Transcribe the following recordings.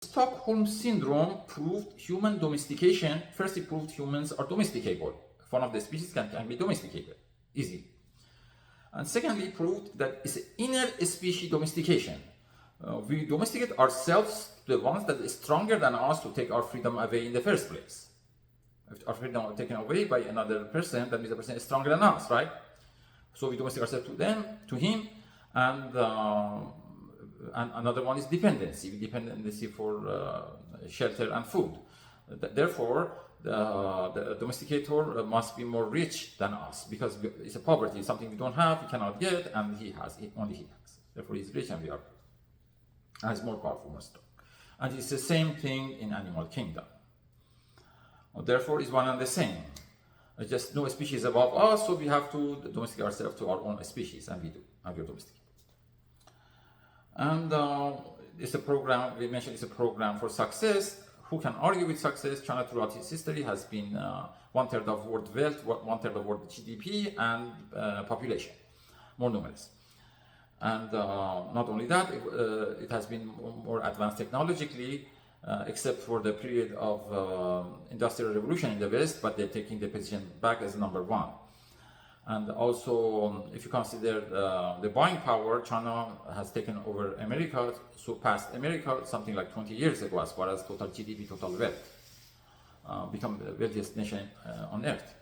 Stockholm Syndrome proved human domestication. First, it proved humans are domesticable. One of the species can be domesticated, easy. And secondly, it proved that it's inner species domestication. We domesticate ourselves, the ones that are stronger than us, to take our freedom away in the first place. If our freedom is taken away by another person, that means the person is stronger than us, right? So we domesticate ourselves to them, to him, and another one is dependency. Dependency for shelter and food. Therefore, the domesticator must be more rich than us, because it's a poverty, something we don't have, we cannot get, and he has, only he has. Therefore, he's rich and we are poor. And it's more powerful, more strong. And it's the same thing in animal kingdom. Therefore, it's one and the same. Just no species above us, so we have to domesticate ourselves to our own species, and we do, and we are domesticated. And it's a program, we mentioned it's a program for success. Who can argue with success? China throughout its history has been 1/3 of world wealth, 1/3 of world GDP, and population, more numerous. And not only that, it has been more advanced technologically, except for the period of industrial revolution in the West, but they're taking the position back as number one. And also, if you consider the buying power, China has taken over America, surpassed America something like 20 years ago as far as total GDP, total wealth, become the wealthiest nation on earth.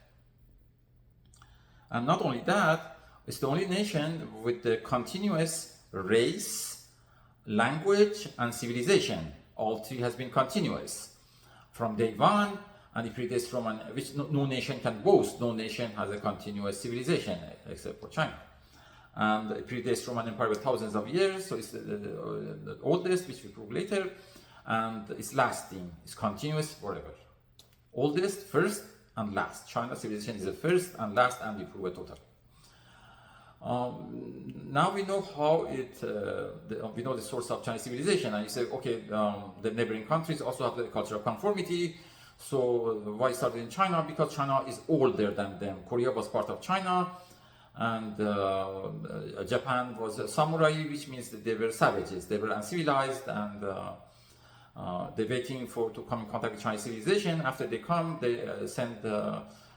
And not only that, it's the only nation with the continuous race, language, and civilization. All three has been continuous from day one, and it predates Roman, which no nation can boast. No nation has a continuous civilization except for China. And it predates Roman Empire with thousands of years, so it's the oldest, which we prove later, and it's lasting, it's continuous forever. Oldest, first, and last. China's civilization is the first and last, and we prove it totally. Now we know how we know the source of Chinese civilization, and you say, okay, the neighboring countries also have the culture of conformity. So why started in China? Because China is older than them. Korea was part of China, and Japan was a samurai, which means that they were savages. They were uncivilized, and they're waiting to come in contact with Chinese civilization. After they come, they send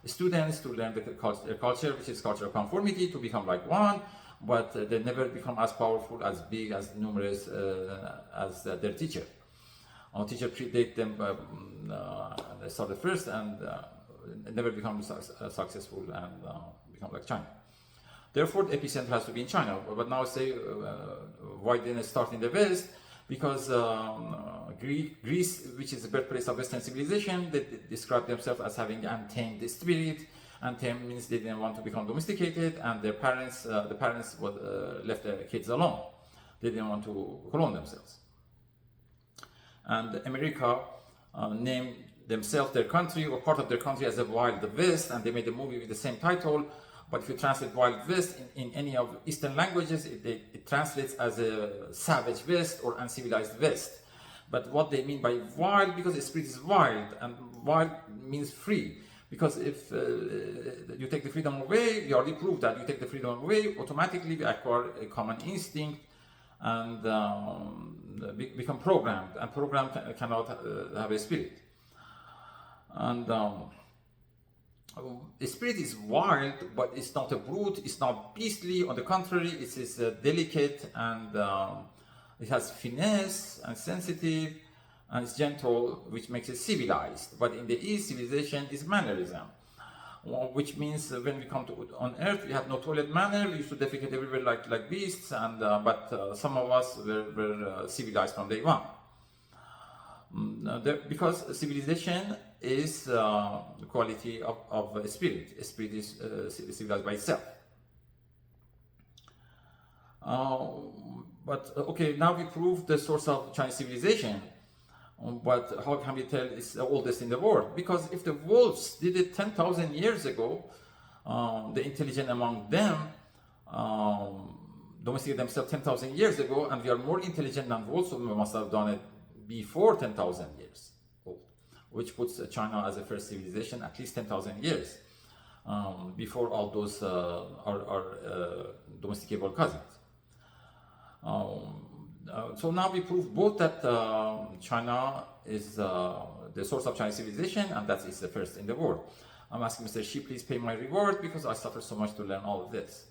students to learn the culture, which is culture of conformity, to become like one, but they never become as powerful, as big, as numerous as their teacher. Our teacher predate them, they started first, and never become successful and become like China. Therefore, the epicenter has to be in China. But now say, why didn't it start in the West? Because Greece, which is the birthplace of Western civilization, they describe themselves as having untamed spirit. Untamed means they didn't want to become domesticated, and their parents, the parents left their kids alone. They didn't want to clone themselves. And America named themselves, their country, or part of their country, as a Wild West, and they made a movie with the same title. But if you translate Wild West in any of Eastern languages, it translates as a savage West or uncivilized West. But what they mean by wild, because the spirit is wild, and wild means free. Because if you take the freedom away, we already proved that you take the freedom away, automatically we acquire a common instinct and become programmed. And programmed cannot have a spirit. And the spirit is wild, but it's not a brute, it's not beastly. On the contrary, it is delicate, and it has finesse and sensitive, and it's gentle, which makes it civilized. But in the East, civilization is mannerism, which means when we come on Earth, we have no toilet manner. We used to defecate everywhere like beasts, and but some of us were civilized from day one. Because civilization is the quality of a spirit. A spirit is civilized by itself. But okay, now we proved the source of Chinese civilization. But how can we tell it's the oldest in the world? Because if the wolves did it 10,000 years ago, the intelligent among them domesticated themselves 10,000 years ago, and we are more intelligent than wolves, so we must have done it before 10,000 years old, which puts China as the first civilization at least 10,000 years before all those are domesticable cousins. So now we prove both that China is the source of Chinese civilization, and that is the first in the world. I'm asking Mr. Xi, please pay my reward because I suffer so much to learn all of this.